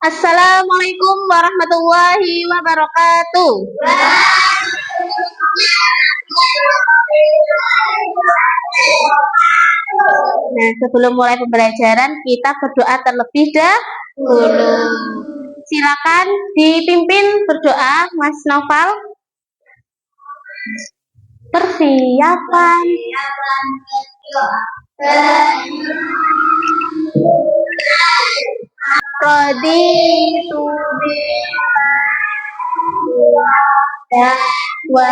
Assalamualaikum warahmatullahi wabarakatuh. Nah, sebelum mulai pembelajaran kita berdoa terlebih dahulu. Silakan dipimpin berdoa, Mas Noval. Persiapan. Raditu billah wa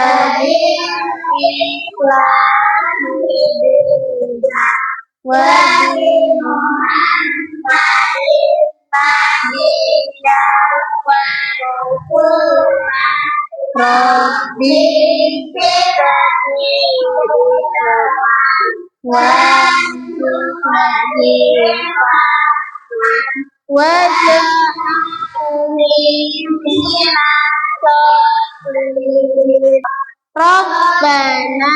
Rabbana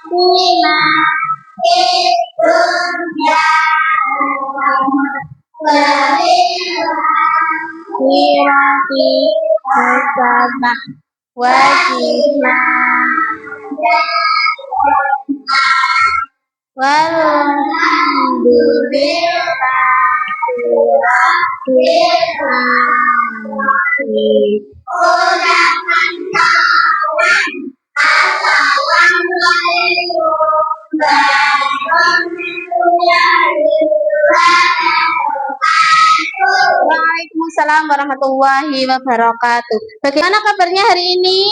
atina fid-dunya hasanah wa qina Waalaikumsalam warahmatullahi wabarakatuh. Bagaimana kabarnya hari ini?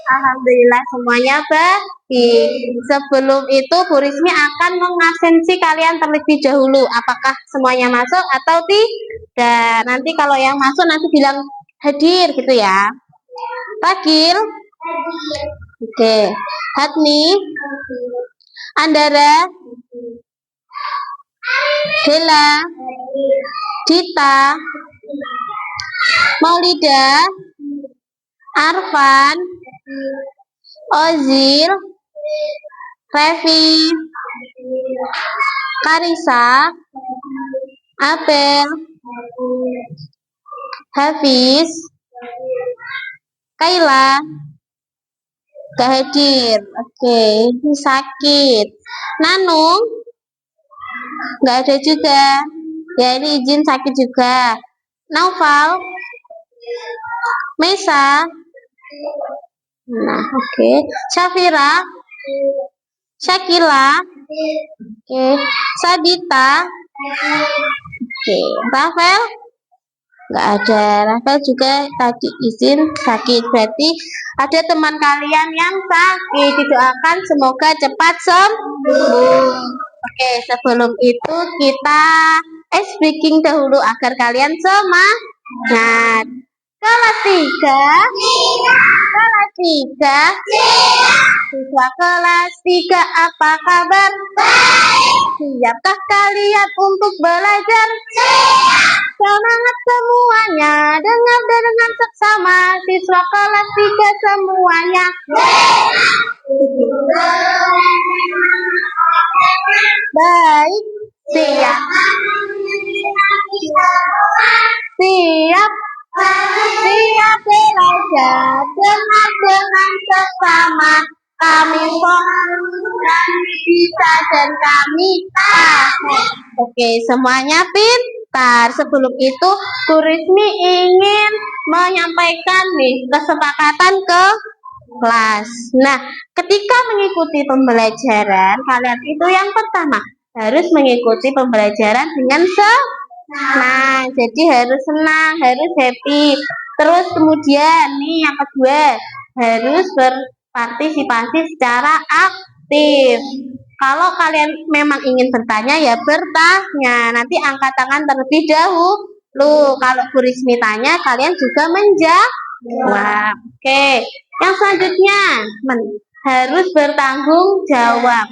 Alhamdulillah semuanya baik. Sebelum itu Bu Rismi akan mengabsensi kalian terlebih dahulu. Apakah semuanya masuk atau tidak? Nanti kalau yang masuk nanti bilang hadir gitu ya. Tagil. Oke. Hatni. Andara. Dela. Dita. Maulida. Arfan. Ozil. Revi. Karisa. Abel. Hafiz. Kaila. Gak hadir. Oke, ini sakit. Nanung. Gak ada juga. Ya, ini izin sakit juga. Naufal. Mesa. Nah, oke. Syafira. Syakila. Oke. Sadita. Oke. Rafael. Nggak ada. Rafael juga tadi izin sakit. Berarti ada teman kalian yang sakit. Didoakan semoga cepat sembuh. Oke, sebelum itu kita speaking dahulu agar kalian semangat. Kelas 3. Kelas 3. Siswa kelas 3 apa kabar? Siapkah kalian untuk belajar? Semangat semuanya, dengar dengan seksama. Siswa kelas 3 semuanya. Baik, siap. Siap. Siap belajar, dengar dengan seksama. Kami bisa dan kami paham. Oke, semuanya pintar. Sebelum itu, Bu Rismi ingin menyampaikan nih kesepakatan ke kelas. Nah, ketika mengikuti pembelajaran, kalian itu yang pertama harus mengikuti pembelajaran dengan senang. Jadi harus senang, harus happy. Terus kemudian nih yang kedua, harus berpartisipasi secara aktif. Kalau kalian memang ingin bertanya ya bertanya. Nanti angkat tangan terlebih dahulu. Kalau Bu Rismi tanya, kalian juga menjawab. Oke. Yang selanjutnya harus bertanggung jawab.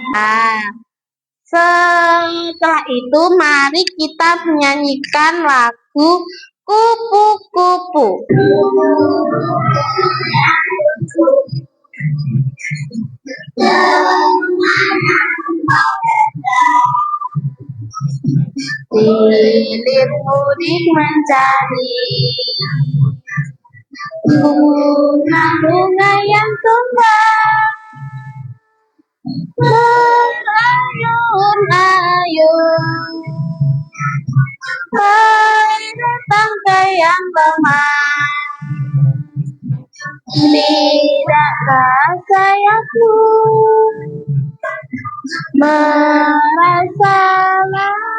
Setelah itu mari kita menyanyikan lagu Kupu-kupu. Di hilir mudik mencari bunga-bunga yang tumbang berayun-ayun. Hai tangkai yang lemah, tidakkah sayapmu merasa lelah?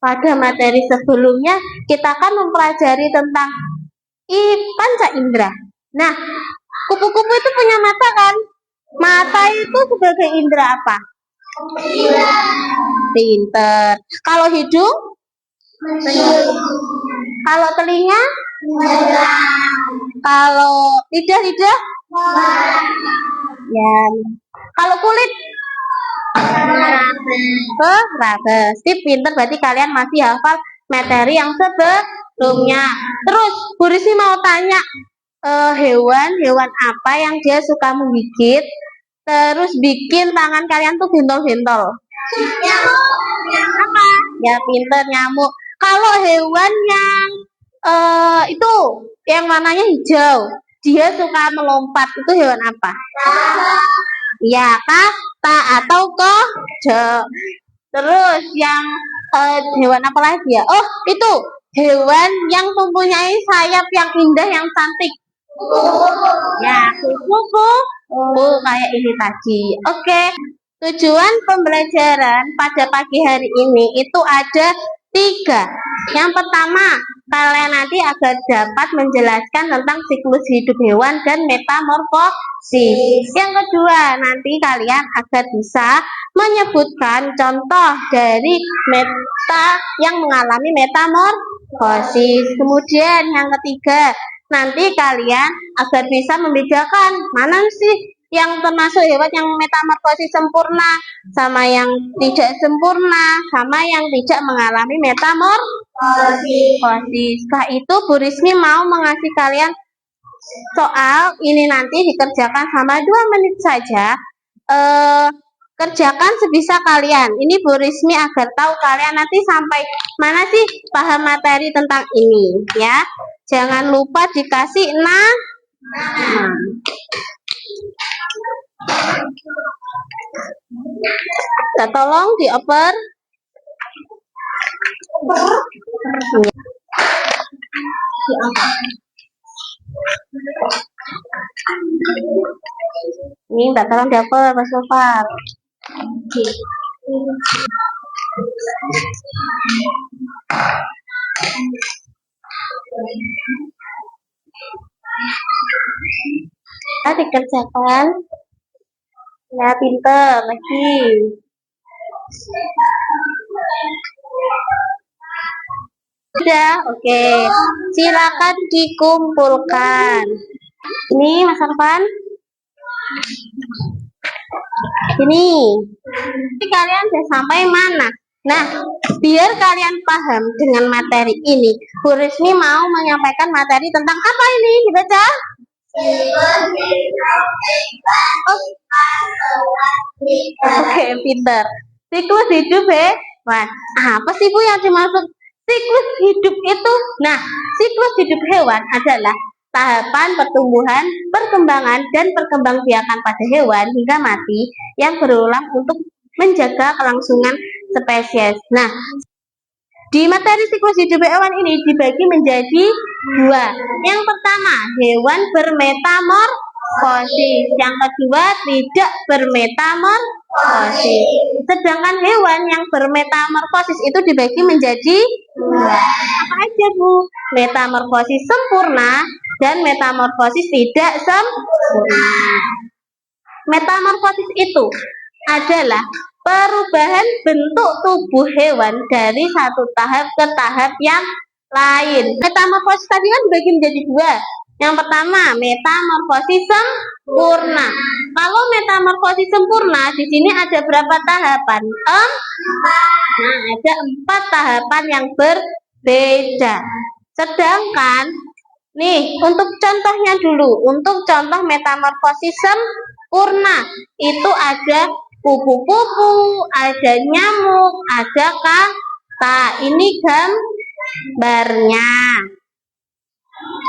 Pada materi sebelumnya kita akan mempelajari tentang panca indera. Nah, kupu-kupu itu punya mata kan? Mata itu sebagai indera apa? Pinter. Kalau hidung? Kalau telinga? Kalau lidah? Ya. Kalau kulit? Sip, pinter. Berarti kalian masih hafal materi yang sebelumnya. Terus, Bu Rizky mau tanya, hewan apa yang dia suka menggigit, terus bikin tangan kalian tuh bentol-bentol? Apa? Ya, pinter, nyamuk. Kalau hewan yang itu yang warnanya hijau, dia suka melompat, itu hewan apa? Ya, kata atau kodok. Terus yang hewan apa lagi ya? Oh, itu hewan yang mempunyai sayap yang indah, yang cantik. Ya, kupu-kupu kayak ini tadi. Oke. Tujuan pembelajaran pada pagi hari ini itu ada 3. Yang pertama, kalian nanti agar dapat menjelaskan tentang siklus hidup hewan dan metamorfosis. Yang kedua, nanti kalian agar bisa menyebutkan contoh dari yang mengalami metamorfosis. Kemudian yang ketiga, nanti kalian agar bisa membedakan mana sih yang termasuk hewan yang metamorfosis sempurna sama yang tidak sempurna, sama yang tidak mengalami metamorfosis. Setelah itu Bu Rizky mau mengasih kalian soal ini, nanti dikerjakan sama 2 menit saja. Kerjakan sebisa kalian. Ini Bu Rizky agar tahu kalian nanti sampai mana sih paham materi tentang ini ya. Jangan lupa dikasih 6. Tolong dioper. Ini minta tolong dioper, Mas Nopal. Dikerjakan. Ya, pinter lagi. Sudah, oke. Silakan dikumpulkan. Ini Mas Arfan. Ini. Kalian sudah sampai mana? Nah, biar kalian paham dengan materi ini, Bu Rizky mau menyampaikan materi tentang apa ini? Dibaca. Oke, pinter. Siklus hidup hewan. Apa sih Bu yang dimaksud siklus hidup itu? Nah, siklus hidup hewan adalah tahapan pertumbuhan, perkembangan, dan perkembangbiakan pada hewan hingga mati yang berulang untuk menjaga kelangsungan spesies. Nah, di materi siklus hidup hewan ini dibagi menjadi 2. Yang pertama, hewan bermetamorfosis. Yang kedua, tidak bermetamorfosis. Sedangkan hewan yang bermetamorfosis itu dibagi menjadi 2. Apa aja Bu? Metamorfosis sempurna dan metamorfosis tidak sempurna. Metamorfosis itu adalah perubahan bentuk tubuh hewan dari satu tahap ke tahap yang lain. Metamorfosis tadi kan dibagi menjadi 2. Yang pertama, metamorfosis sempurna. Kalau metamorfosis sempurna, di sini ada berapa tahapan? Nah, ada 4 tahapan yang berbeda. Sedangkan, nih, untuk contohnya dulu, untuk contoh metamorfosis sempurna, itu ada kupu-kupu, ada nyamuk, ada kata. Ini gambarnya.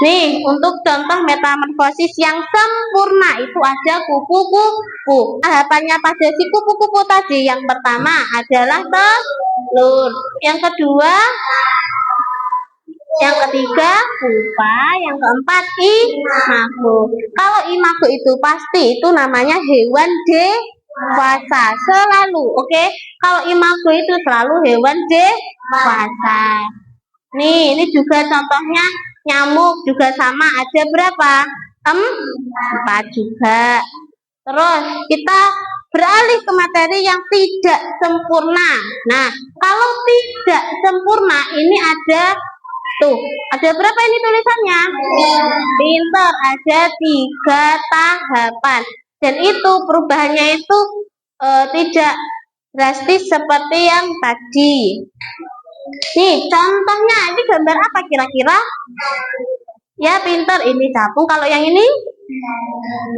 Nih, untuk contoh metamorfosis yang sempurna itu ada kupu-kupu. Tahapannya pada si kupu-kupu tadi, yang pertama adalah telur, yang kedua, yang ketiga pupa, yang keempat imago. Kalau imago itu pasti itu namanya hewan dewasa selalu. Oke, kalau imago itu selalu hewan dewasa. Nih, ini juga contohnya nyamuk juga sama, ada berapa? 4 juga. Terus kita beralih ke materi yang tidak sempurna. Nah, kalau tidak sempurna ini ada ada berapa ini tulisannya? Pinter, ada 3 tahapan. Dan itu perubahannya itu tidak drastis seperti yang tadi. Nih, contohnya ini gambar apa kira-kira? Ya, pinter, ini capung. Kalau yang ini?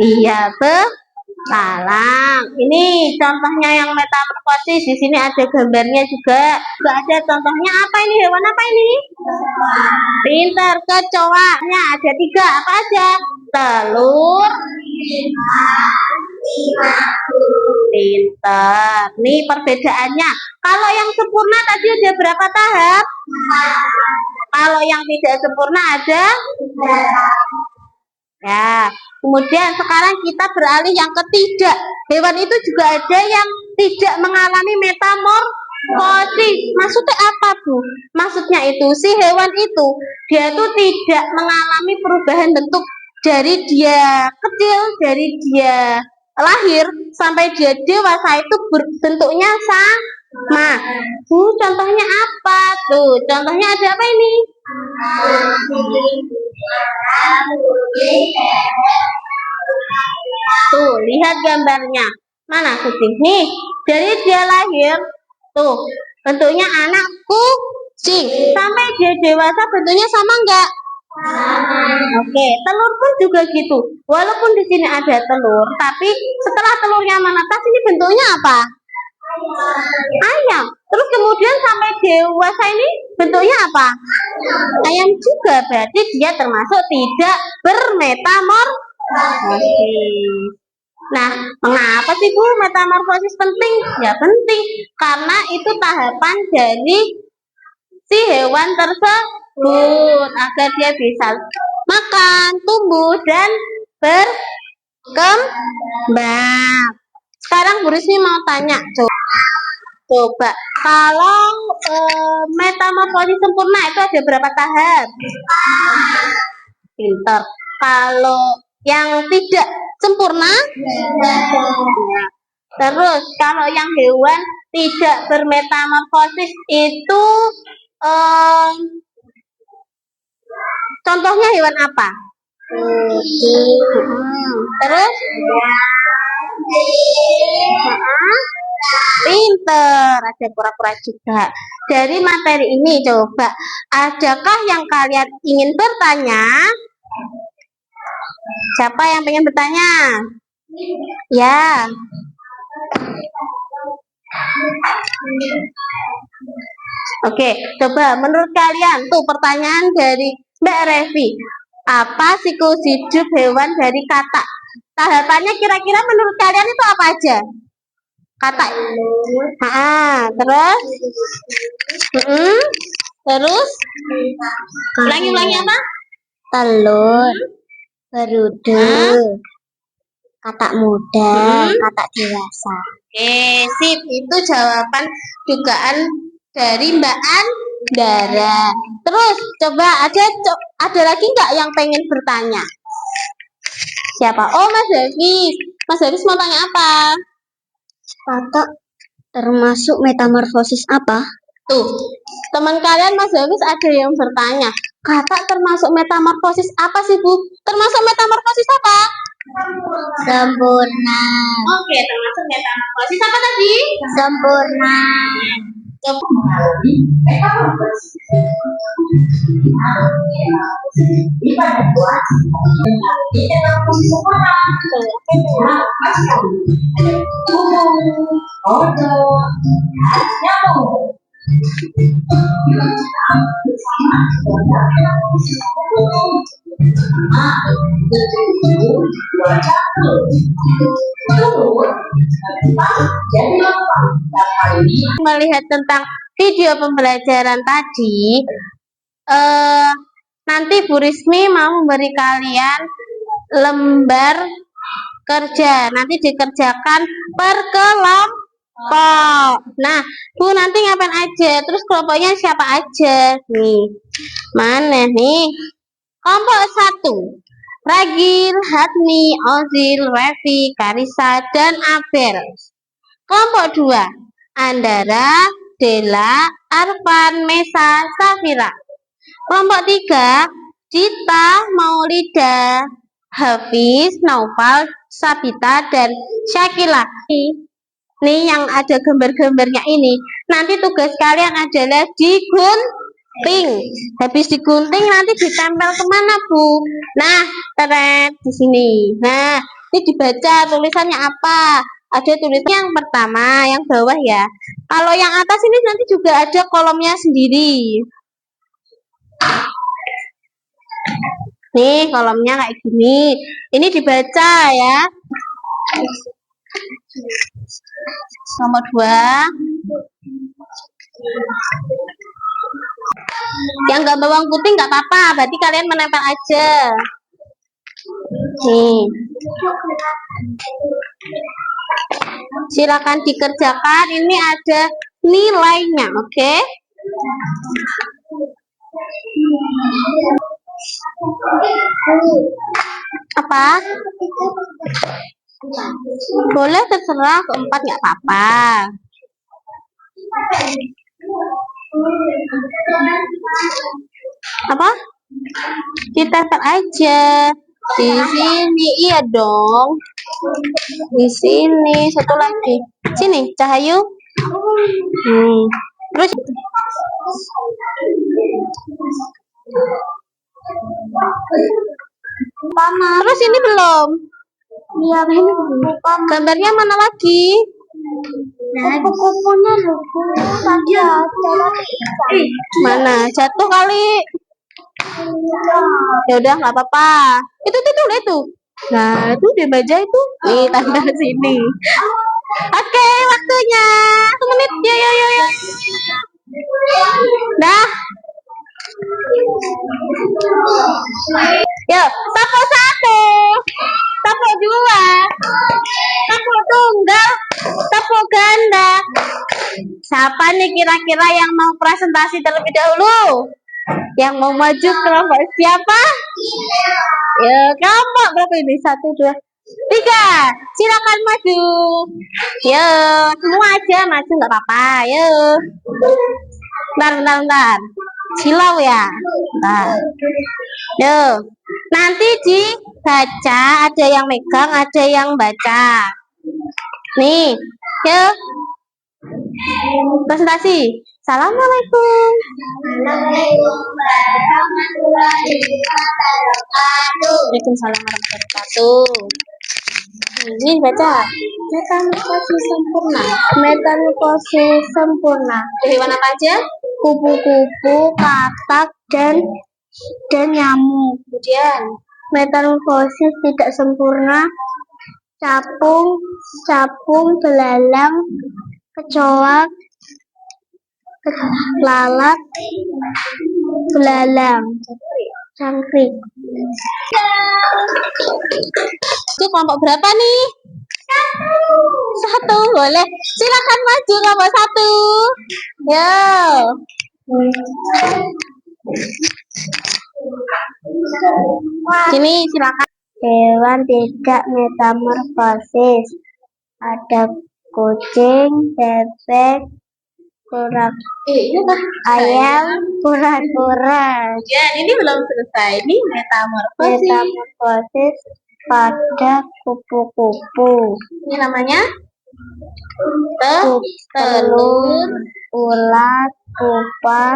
Iya, belalang. Ini contohnya yang metamorfosis. Di sini ada gambarnya juga. Ada contohnya apa ini? Hewan apa ini? Pinter, kecoanya ada 3. Apa aja? Telur. Pinter. Nih perbedaannya. Kalau yang sempurna tadi ada berapa tahap? Kalau yang tidak sempurna ada? Ya. Kemudian sekarang kita beralih yang ketiga. Hewan itu juga ada yang tidak mengalami metamorfosis. Maksudnya apa, Bu? Maksudnya itu si hewan itu dia tuh tidak mengalami perubahan bentuk dari dia kecil, dari dia lahir sampai dia dewasa itu bentuknya sama. Contohnya apa tuh? Contohnya ada apa ini? Tuh, lihat gambarnya. Mana kucing? Nih, dari dia lahir, tuh, bentuknya anak kucing. Sampai dia dewasa bentuknya sama enggak? Oke, telur pun juga gitu. Walaupun di sini ada telur, tapi setelah telurnya menetas ini bentuknya apa? Ayam. Terus kemudian sampai dewasa ini bentuknya apa? Ayam juga. Berarti dia termasuk tidak bermetamorfosis. Nah, mengapa sih Bu metamorfosis penting? Ya penting karena itu tahapan dari si hewan tersebut agar dia bisa makan, tumbuh, dan berkembang. Sekarang Bu Rismi mau tanya, coba kalau metamorfosis sempurna itu ada berapa tahap? Pinter. Kalau yang tidak sempurna? Terus kalau yang hewan tidak bermetamorfosis itu contohnya hewan apa? Terus? Pinter, ada kura-kura juga. Dari materi ini coba, adakah yang kalian ingin bertanya? Siapa yang pengen bertanya? Ya. Oke, coba menurut kalian tuh pertanyaan dari Mbak Revi. Apa siklus hidup hewan dari katak? Tahapannya kira-kira menurut kalian itu apa aja? Katak. Terus? Terus? Ulangi apa? Telur, berudu, katak muda, katak dewasa. Oke, sip. Itu jawaban dugaan dari Mbak Andara. Terus coba ada lagi nggak yang pengen bertanya? Siapa? Oh, Mas Davis. Mas Davis mau tanya apa? Katak termasuk metamorfosis apa? Tuh, teman kalian Mas Davis ada yang bertanya, katak termasuk metamorfosis apa sih Bu? Termasuk metamorfosis apa? Sempurna. Oke, termasuk metamorfosis apa tadi? Sempurna. Melihat tentang video pembelajaran tadi, nanti Bu Rismi mau memberi kalian lembar kerja. Nanti dikerjakan per kelompok. Nah, Bu nanti ngapain aja? Terus kelompoknya siapa aja? Nih, mana nih? Kelompok 1. Ragil, Hatni, Ozil, Revi, Karisa, dan Abel. Kelompok 2. Andara, Dela, Arfan, Mesa, Safira. Kelompok 3. Dita, Maulida, Hafiz, Naufal, Sabita, dan Syakila. Nih yang ada gambar-gambarnya ini. Nanti tugas kalian adalah digunting. Habis digunting nanti ditempel kemana, Bu? Nah, teret di sini. Nah, ini dibaca tulisannya apa? Ada tulisan yang pertama, yang bawah ya. Kalau yang atas ini nanti juga ada kolomnya sendiri. Nih kolomnya kayak gini. Ini dibaca ya. Nomor 2. Yang nggak bawang putih nggak apa-apa, berarti kalian menempel aja. Nih. Silakan dikerjakan. Ini ada nilainya, oke? Apa? Boleh terserah, keempat nggak apa-apa. Apa? Ditempel aja di sini. Iya dong. Di sini satu lagi. Sini, Cahayu. Terus terus ini belum. Iya, ini gambarnya mana lagi? Kupu-kupunya mana? Jatuh kali. Ya udah nggak apa-apa. Itu. Nah, itu di meja itu. Nih, tanda sini. Oke, waktunya 1 menit. Ya. Dah. Yuk, sapu 1, sapu 2, sapu tunggal, sapu ganda. Siapa nih kira-kira yang mau presentasi terlebih dahulu? Yang mau maju kelompok siapa? Ya, kelompok berapa ini? 1, 2, 3. Silakan maju. Yo, semua aja maju nggak apa-apa. Yo. Bentar. Silau ya. Nah. Yo. Nanti dibaca, ada yang megang, ada yang baca. Nih, yo. Presentasi. Assalamualaikum. Waalaikumsalam warahmatullahi wabarakatuh. Ini baca. Metamorfosis sempurna. Hewan apa aja? Kupu-kupu, katak, dan nyamuk. Kemudian metamorfosis tidak sempurna. Capung, belalang, kecoa, lalat, belalang, cangkrik. Itu kelompok berapa nih? 1. Boleh. Silakan maju kelompok 1. Yo. Sini silakan. Hewan tidak metamorfosis. Ada kucing, bebek, ayam, kura-kura. Ya, ini belum selesai. Ini metamorfosis pada kupu-kupu. Ini namanya telur, ulat, pupa,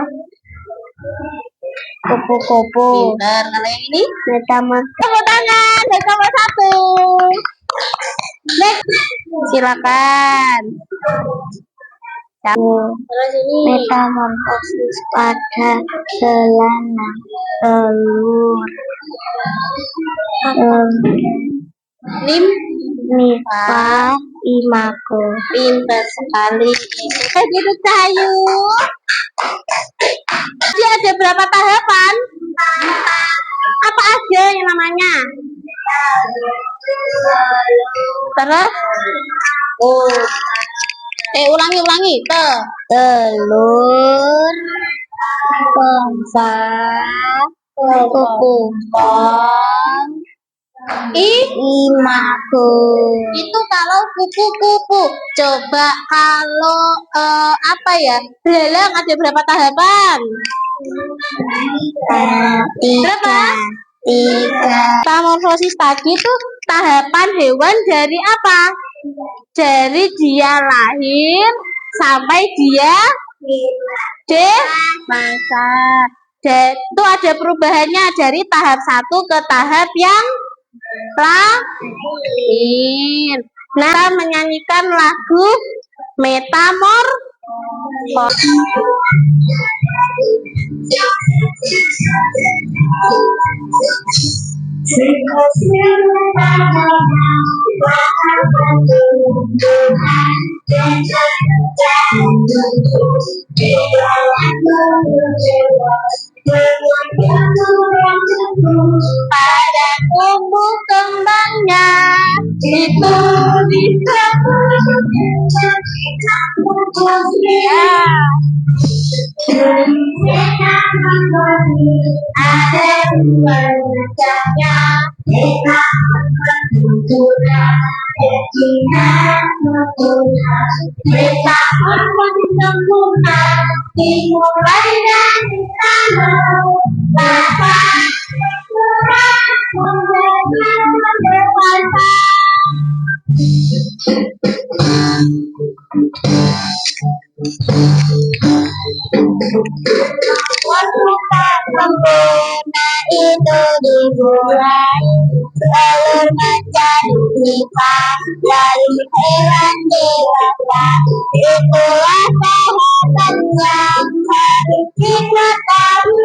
kupu-kupu. Pintar. Kalau yang ini metamorfosis. Tepuk tangan. Nomor 1. Silakan. Metamorfosis pada belalang telur. Nimfa imago. Pintar sekali. Gitu Cahayu. Jadi ada berapa tahapan? Apa aja yang namanya? Terus? Ulangi. Telur, kembang, kukungkong, imago. Itu kalau kupu-kupu. Coba kalau belalang ada berapa tahapan? Tiga. Metamorfosis tadi itu tahapan hewan dari apa? Dari dia lahir sampai dia dewasa. Itu ada perubahannya dari tahap 1 ke tahap yang lain. Nah, menyanyikan lagu Metamorfosis. Pada tumbuh kembangnya itu dimulai dari Sempurna itu dimulai, telur menjadi nimfa, lalu hewan dewasa. Itulah tahapan yang harus kita tahu.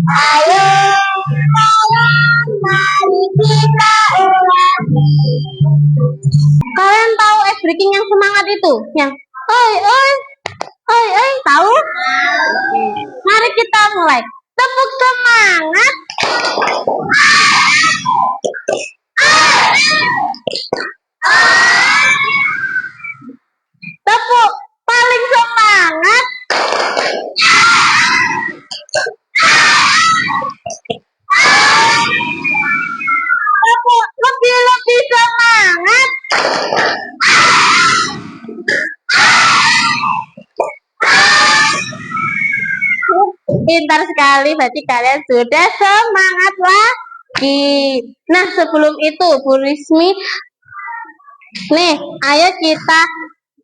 Ayo kawan, mari kita ulangi. Kalian tahu ice breaking yang semangat itu? Yang oi, tahu? Mari kita mulai. Tepuk semangat. Tepuk paling semangat. Tepuk lebih semangat. Pintar sekali, berarti kalian sudah semangat lagi. Nah, sebelum itu Bu Rismi, nih, ayo kita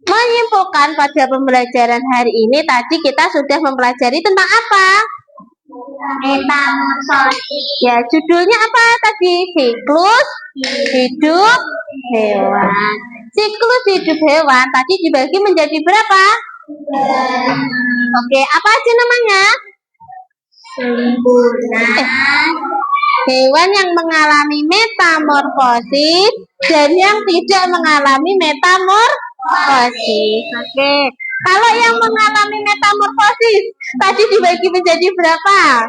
menyimpulkan pada pembelajaran hari ini. Tadi kita sudah mempelajari tentang apa? Metamorfosis. Ya, judulnya apa tadi? Siklus hidup hewan. Siklus hidup hewan tadi dibagi menjadi berapa? Oke, apa aja namanya? Sempurna, hewan yang mengalami metamorfosis dan yang tidak mengalami metamorfosis. Oke, kalau yang mengalami metamorfosis tadi dibagi menjadi berapa?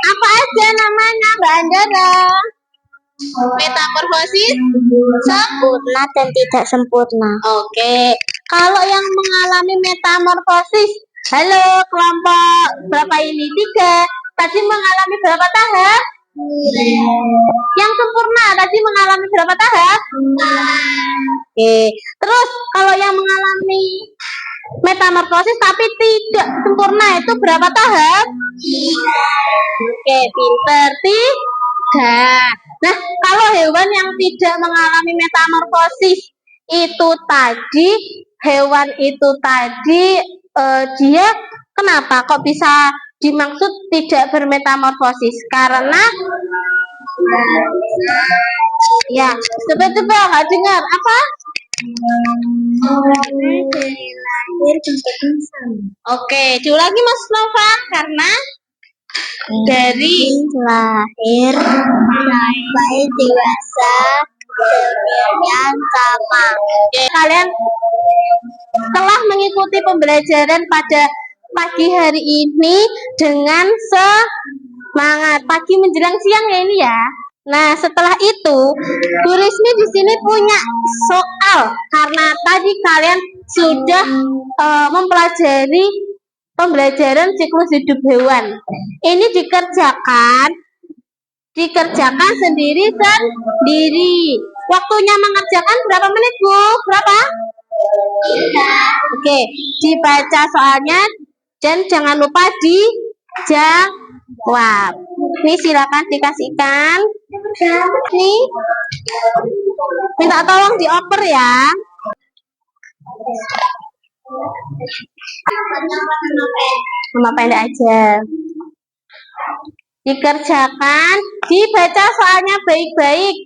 Apa aja namanya, Mbak Andara? Metamorfosis sempurna dan tidak sempurna. Oke, kalau yang mengalami metamorfosis, halo kelompok berapa ini? 3. Tadi mengalami berapa tahap? Yang sempurna tadi mengalami berapa tahap? Oke, terus kalau yang mengalami metamorfosis tapi tidak sempurna itu berapa tahap? Oke, pinter. 3. Nah, kalau hewan yang tidak mengalami metamorfosis itu tadi, hewan itu tadi dia kenapa kok bisa dimaksud tidak bermetamorfosis? Karena Ya, coba nggak dengar apa? Lahir sampai insan. Oke, diulangi lagi Mas Nova karena dari lahir sampai dewasa demikian sama. Oke, kalian telah mengikuti pembelajaran pada pagi hari ini dengan semangat. Pagi menjelang siang ya ini ya. Nah, setelah itu, Bu Rismi di sini punya soal karena tadi kalian sudah mempelajari pembelajaran siklus hidup hewan. Ini dikerjakan sendiri. Waktunya mengerjakan berapa menit, Bu? Berapa? Oke, dibaca soalnya dan jangan lupa dijawab. Ini silakan dikasihkan. Nih, minta tolong dioper ya. Nama pendek aja. Dikerjakan, dibaca soalnya baik-baik.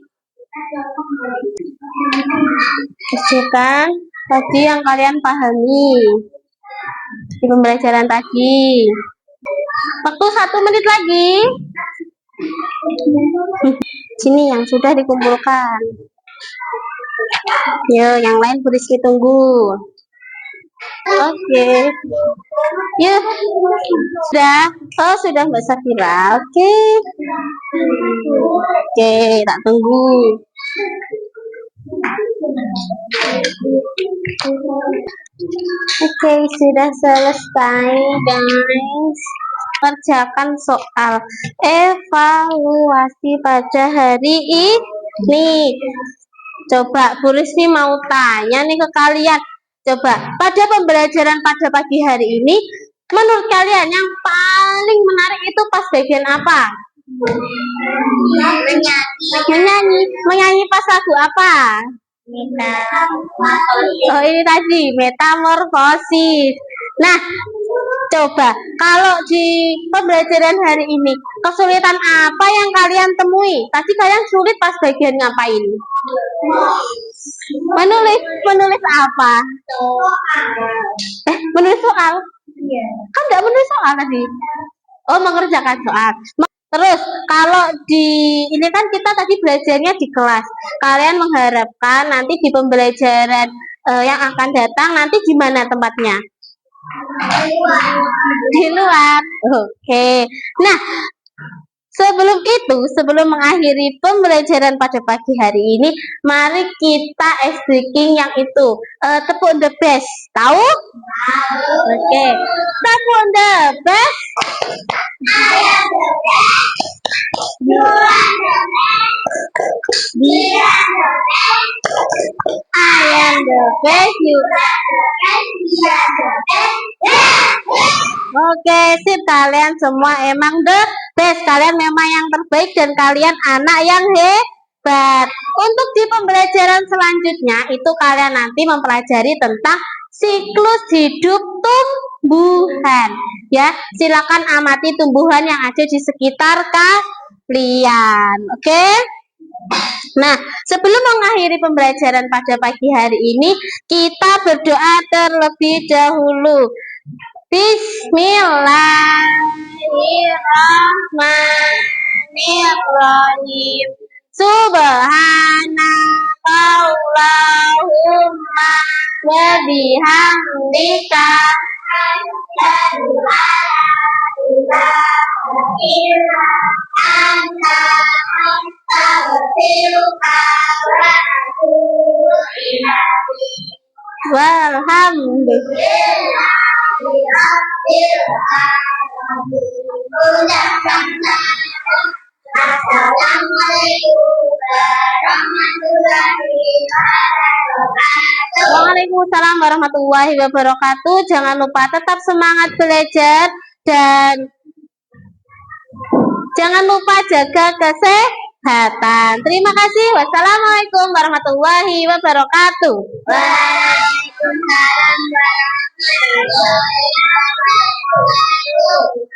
Kerjakan tadi yang kalian pahami di pembelajaran tadi. Waktu 1 menit lagi. Sini yang sudah dikumpulkan. Yo, yang lain Bu Rizky tunggu. Oke. Yuk. Sudah. Oh, sudah Mbak Safira. Oke. Oke, tak tunggu. Oke, sudah selesai, guys. Kerjakan soal evaluasi pada hari ini. Coba Bu Rizky mau tanya nih ke kalian. Coba pada pembelajaran pada pagi hari ini, menurut kalian yang paling menarik itu pas bagian apa? Menyanyi pas lagu apa? Oh, ini tadi metamorfosis. Nah, coba kalau di pembelajaran hari ini kesulitan apa yang kalian temui? Tadi kalian sulit pas bagian ngapain? Menulis apa? Menulis soal? Kan nggak menulis soal tadi. Oh, mengerjakan soal. Terus kalau ini kan kita tadi belajarnya di kelas. Kalian mengharapkan nanti di pembelajaran yang akan datang nanti gimana tempatnya? Di luar. Oke. Nah, sebelum mengakhiri pembelajaran pada pagi hari ini, mari kita ice breaking yang itu. Tepuk the best. Tahu? Oke. Tepuk the best. I am the best. You are the best. We are the best. I am the best. You are the best. We are the best. Oke, sip, kalian semua emang the best. Kalian memang yang terbaik dan kalian anak yang hebat. Untuk di pembelajaran selanjutnya itu kalian nanti mempelajari tentang siklus hidup tumbuhan. Ya, silakan amati tumbuhan yang ada di sekitar kalian. Oke? Nah, sebelum mengakhiri pembelajaran pada pagi hari ini, kita berdoa terlebih dahulu. Bismillahirrahmanirrahim. Subhanakallahumma wa bihamdika Waalaikumsalam warahmatullahi wabarakatuh. Jangan lupa tetap semangat belajar dan jangan lupa jaga kesehatan. Terima kasih. Wassalamualaikum warahmatullahi wabarakatuh. Waalaikumsalam warahmatullahi wabarakatuh.